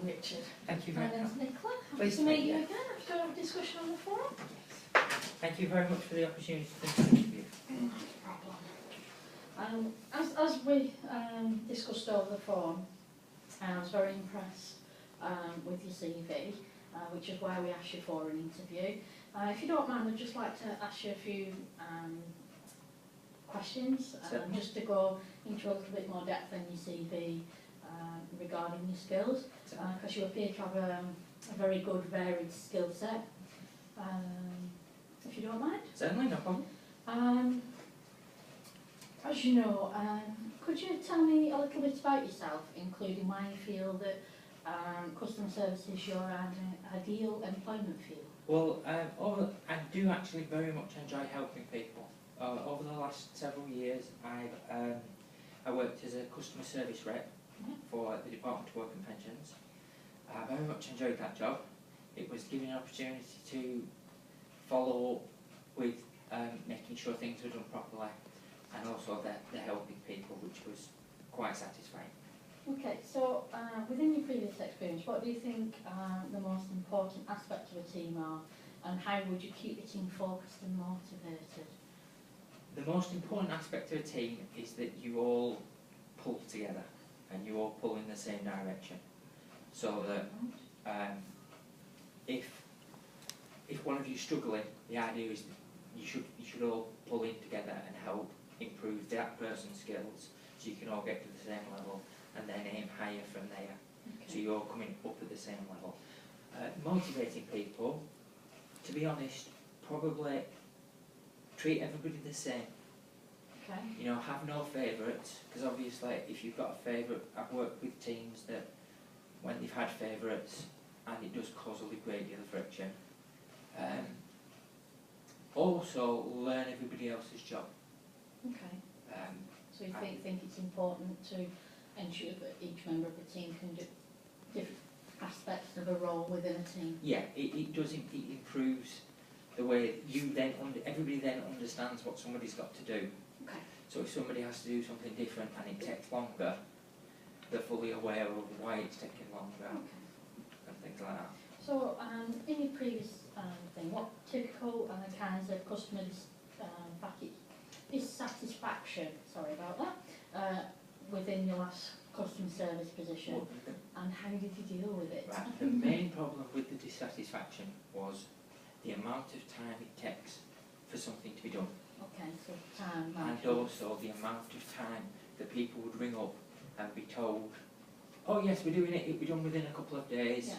Richard. Thank you very My much. name's Nicola. Happy Pleased to to meet meet you you. again after a discussion on the forum. Thank you very much for the opportunity to interview. No problem. As we discussed over the forum, I was very impressed with your CV, which is why we asked you for an interview. If you don't mind, I'd just like to ask you a few questions, just to go into a little bit more depth in your CV regarding your skills, because you appear to have a very good varied skill set. If you don't mind. Certainly, no problem. As you know, could you tell me a little bit about yourself, including why you feel that customer service is your ideal employment field? Well, I do actually very much enjoy helping people. Over the last several years, I worked as a customer service rep for the Department of Work and Pensions. I very much enjoyed that job. It was giving an opportunity to follow up with making sure things were done properly, and also the helping people, which was quite satisfying. Okay, so within your previous experience, what do you think the most important aspects of a team are, and how would you keep the team focused and motivated? The most important aspect of a team is that you all pull together and you all pull in the same direction, so that if one of you is struggling, the idea is that you should all pull in together and help improve that person's skills, so you can all get to the same level and then aim higher from there. Okay. So you're all coming up at the same level. Motivating people, to be honest, probably treat everybody the same. Okay. You know, have no favourites, because obviously if you've got a favourite, I've worked with teams that when they've had favourites, and it does cause a great deal of friction. Also, learn everybody else's job. Okay. So you think it's important to ensure that each member of the team can do different aspects of a role within a team? Yeah, it does. It improves the way everybody then understands what somebody's got to do. Okay. So if somebody has to do something different and it takes longer, they're fully aware of why it's taking longer. Okay. And things like that. So in your previous thing, what typical kinds of customer dissatisfaction, sorry about that, within your last customer service position, and how did you deal with it? Right. The main problem with the dissatisfaction was the amount of time it takes for something to be done. Okay, so time management. And also the amount of time that people would ring up and be told, oh yes, we're doing it, it'll be done within a couple of days. Yeah.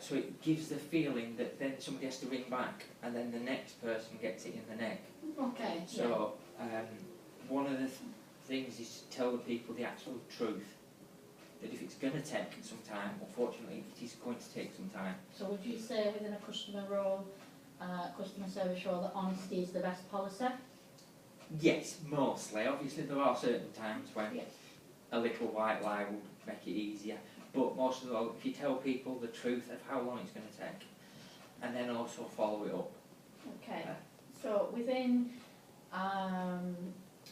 So it gives the feeling that then somebody has to ring back and then the next person gets it in the neck. Okay. So one of the things is to tell the people the actual truth, that if it's going to take some time, unfortunately it is going to take some time. So would you say within a customer role, customer service role, that honesty is the best policy? Yes, mostly. Obviously there are certain times when a little white lie will make it easier, but most of all, if you tell people the truth of how long it's going to take, and then also follow it up. Okay. So within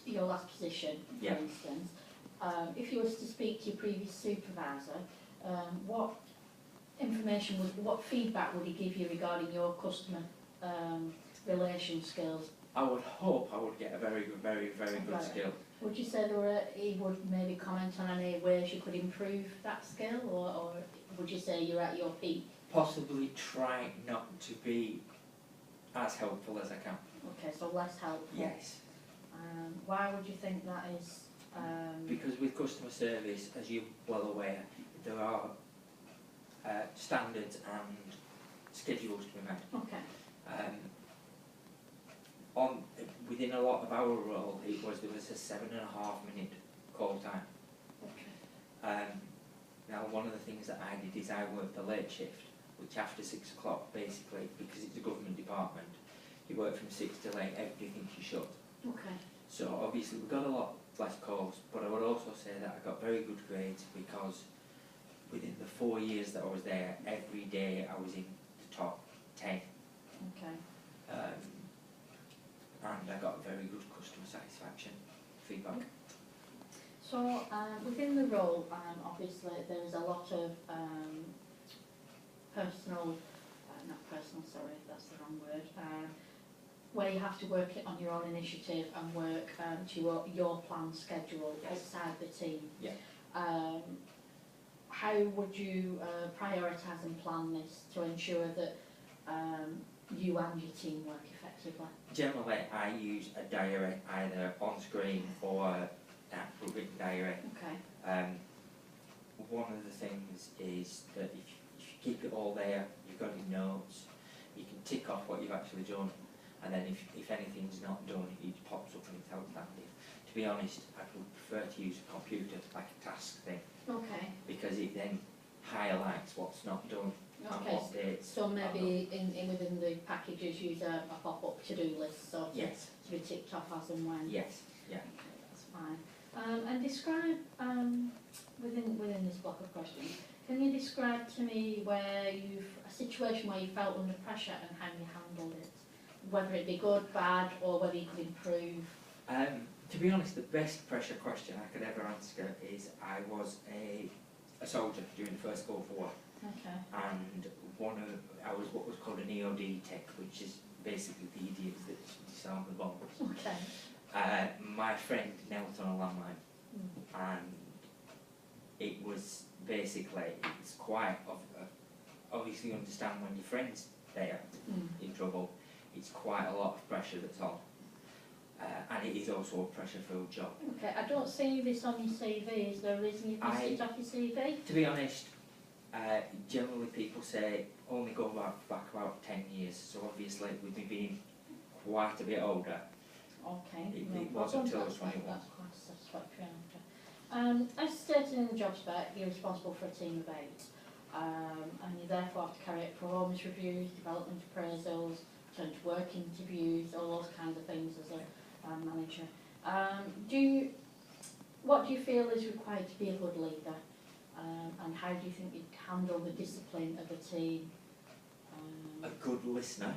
your last position, for instance, if you was to speak to your previous supervisor, what information what feedback would he give you regarding your customer relation skills? I would hope I would get a very good skill. Would you say he would maybe comment on any ways you could improve that skill, or would you say you're at your peak? Possibly try not to be as helpful as I can. Okay, so less helpful. Yes. Why would you think that is? Because with customer service, as you're well aware, there are standards and schedules to be met. Okay. Within a lot of our role, there was a 7.5 minute call time. Okay. Now, one of the things that I did is I worked the late shift, which after 6 o'clock, basically, because it's a government department, you work from 6 till 8, everything you shut. Okay. So obviously we got a lot less calls, but I would also say that I got very good grades because within the 4 years that I was there, every day I was in the top 10. Okay. And I got very good customer satisfaction feedback. So within the role, obviously there's a lot of personal, not personal, sorry, that's the wrong word, where you have to work it on your own initiative and work to your planned schedule outside the team. Yeah. How would you prioritise and plan this to ensure that you and your team work effectively? Generally, I use a diary either on screen or an actual written diary. Okay. One of the things is that if you keep it all there, you've got your notes, you can tick off what you've actually done, and then if anything's not done, it pops up and it's outstanding. To be honest, I would prefer to use a computer like a task thing. Okay. Because it then highlights what's not done and Okay. what dates. So maybe within the packages use a pop-up to-do list, so Yes. to be ticked off as and when. Yes. Yeah. Okay, that's fine. And describe within this block of questions. Can you describe to me a situation where you felt under pressure and how you handled it, whether it be good, bad, or whether you could improve? To be honest, the best pressure question I could ever answer is I was a soldier during the First Gulf War. Okay. And I was what was called an EOD tech, which is basically the idiots that disarm the bombs. Okay. My friend knelt on a landmine, and it was basically, it's quite obviously you understand when your friend's there in trouble, it's quite a lot of pressure that's on. And it is also a pressure-filled job. Okay, I don't see this on your CV. Is there a reason you've missed it off your CV? To be honest, generally people say only go back about 10 years, so obviously with me being quite a bit older, okay, it wasn't until I was 21. That's quite satisfactory answer. As stated in the job spec, you're responsible for a team of 8, and you therefore have to carry out performance reviews, development appraisals, turn to work interviews, all those kinds of things as a manager. What do you feel is required to be a good leader, and how do you think you'd handle the discipline of a team? A good listener.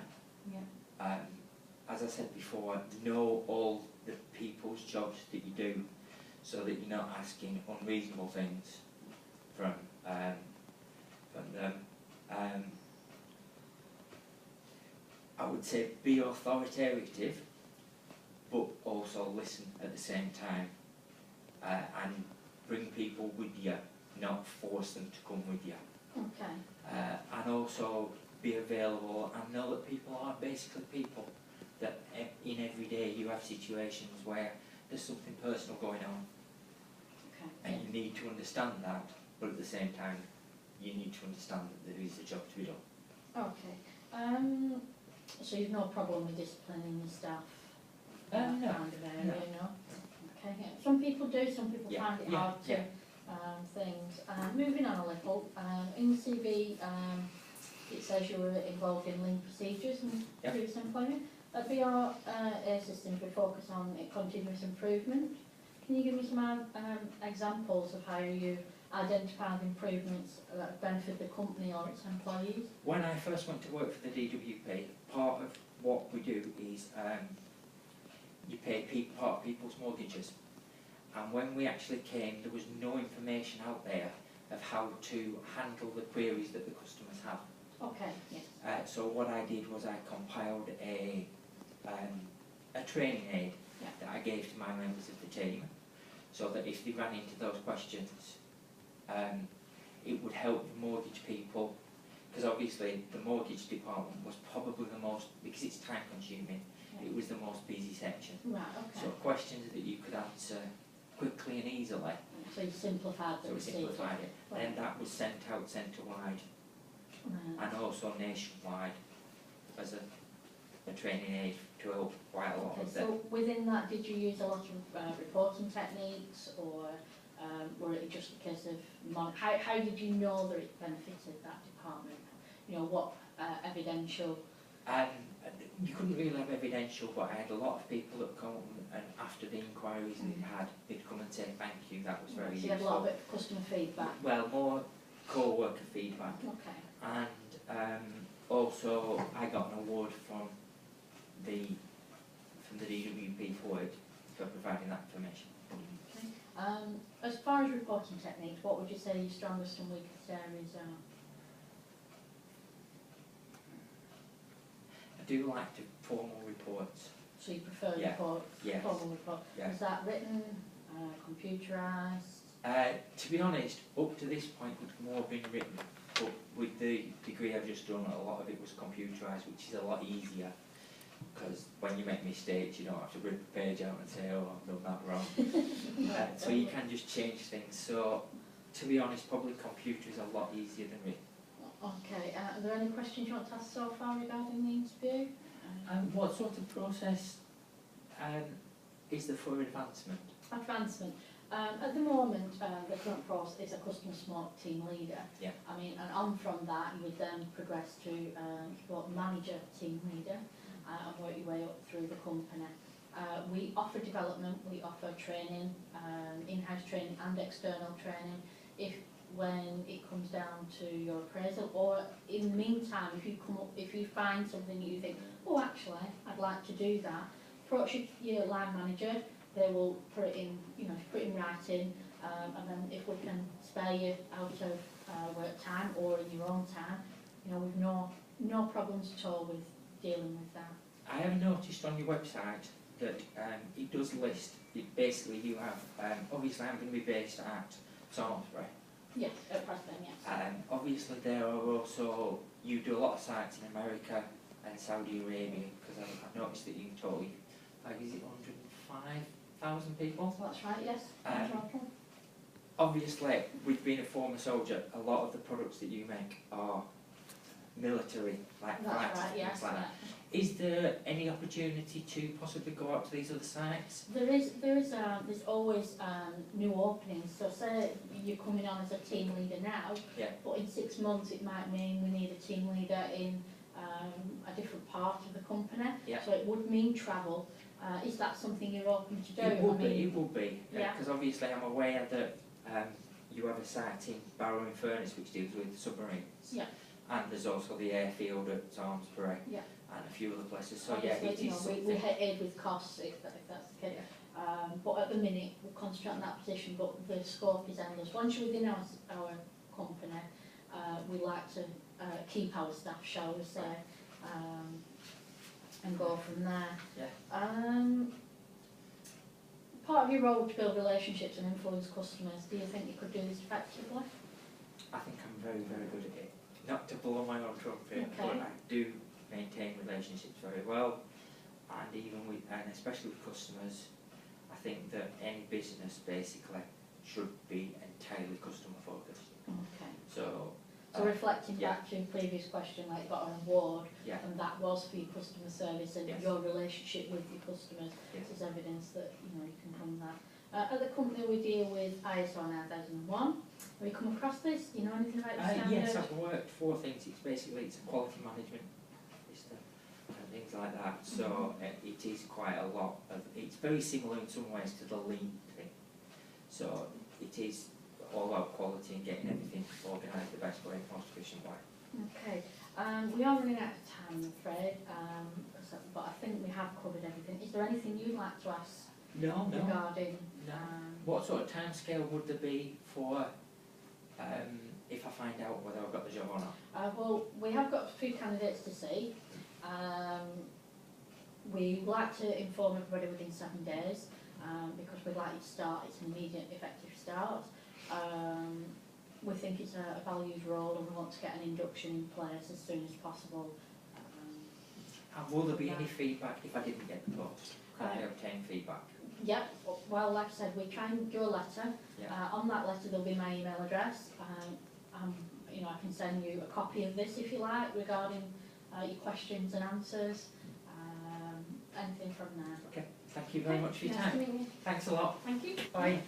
Yeah. As I said before, know all the people's jobs that you do, so that you're not asking unreasonable things from them. I would say be authoritative, but also listen at the same time, and bring people with you, not force them to come with you. Okay. And also be available and know that people are basically people, that in every day you have situations where there's something personal going on, Okay. and you need to understand that, but at the same time you need to understand that there is a job to be done. Okay. So you've no problem with disciplining your staff? No. Kind of area, No. no? Okay. Yeah. Some people do, some people find it hard to things. Moving on a little, in the CV it says you were involved in lean procedures in previous employment. At BR Air Systems we focus on continuous improvement. Can you give me some examples of how you identified improvements that benefit the company or its employees? When I first went to work for the DWP, part of what we do is you pay part of people's mortgages. And when we actually came, there was no information out there of how to handle the queries that the customers have. Okay, yes. So what I did was I compiled a training aid that I gave to my members of the team, so that if they ran into those questions, it would help the mortgage people, because obviously the mortgage department was probably the most, because it's time consuming, it was the most busy section. Right, okay. So questions that you could answer quickly and easily. So you simplified the procedure. So we simplified it. Right. Then that was sent out centre-wide and also nationwide as a training aid to help quite a lot of them. So within that, did you use a lot of reporting techniques, or were it just a case of how did you know that it benefited that department? You know, what evidential? You couldn't really have evidential, but I had a lot of people that come and after the inquiries they'd come and say thank you, that was very useful. So you had a lot of customer feedback? Well, more co-worker feedback. Okay. And also I got an award from the DWP for providing that information. Okay. As far as reporting techniques, what would you say your strongest and weakest areas are? I do like to formal reports. So you prefer Yeah. reports, Yes. formal report? Yeah. Is that written, computerised? To be honest, up to this point it's more been written, but with the degree I've just done, a lot of it was computerised, which is a lot easier, because when you make mistakes you don't have to rip a page out and say, oh, I've done that wrong. So you can just change things. So to be honest, probably computer is a lot easier than written. Okay, are there any questions you want to ask so far regarding the interview? What sort of process is there for advancement? Advancement. At the moment, the current process is a customer support team leader. Yeah. I mean, and on from that, you would then progress to what manager team leader and work your way up through the company. We offer development, we offer training, in-house training and external training. When it comes down to your appraisal, or in the meantime, if you find something that you think, oh, actually, I'd like to do that, approach your line manager. They will put it in, put in writing, and then if we can spare you out of work time or in your own time, we've no problems at all with dealing with that. I have noticed on your website that it does list, basically you have, obviously I'm going to be based at Salisbury. Yes, at Preston, yes. Obviously there are also, you do a lot of sites in America and Saudi Arabia, because I've noticed that you totally, is it 105,000 people? That's right, yes. Obviously, with being a former soldier, a lot of the products that you make are military, like flights and things like that. Is there any opportunity to possibly go out to these other sites? There's always new openings. So say you're coming on as a team leader now, yeah. But in 6 months it might mean we need a team leader in a different part of the company. Yeah. So it would mean travel. Is that something you're open to do? It will be. Yeah. Because obviously I'm aware that you have a site in Barrow-in-Furness which deals with submarines. Yeah. And there's also the airfield at Salisbury. Yeah. And a few other places. So obviously, yeah, it is something. We aid with costs if that's the case. Yeah. But at the minute we'll concentrate on that position, but the scope is endless. Once you're within our company, we like to keep our staff, shall we say, and go from there. Yeah. Part of your role to build relationships and influence customers, do you think you could do this effectively? I think I'm very, very good at it. Not to blow my own trumpet, Okay. but I do maintain relationships very well, and even with, and especially with customers. I think that any business basically should be entirely customer focused. Okay. So reflecting yeah. back to your previous question, like you got an award, yeah. and that was for your customer service and Yes. your relationship with your customers. Yes. This is evidence that you can come that. At the company we deal with ISO 9001. Have you come across this? Do you know anything about the standard? Yes, I've worked for things. It's a quality management system and things like that. So it is quite a lot of. It's very similar in some ways to the lean thing. So it is all about quality and getting everything organised the best way, most efficient way. Okay. We are running out of time, I'm afraid. But I think we have covered everything. Is there anything you'd like to ask regarding? No. What sort of timescale would there be for if I find out whether I've got the job or not? Well, we have got a few candidates to see. We like to inform everybody within 7 days because we'd like you to start. It's an immediate, effective start. We think it's a valued role and we want to get an induction in place as soon as possible. And will there be any feedback if I didn't get the post? Can I obtain feedback? Yep, well, like I said, we try and do a letter. Yeah. On that letter there'll be my email address. I can send you a copy of this if you like regarding your questions and answers. Anything from there. Okay, thank you very much for your Nice time. to meet you. Thanks a lot. Thank you. Bye.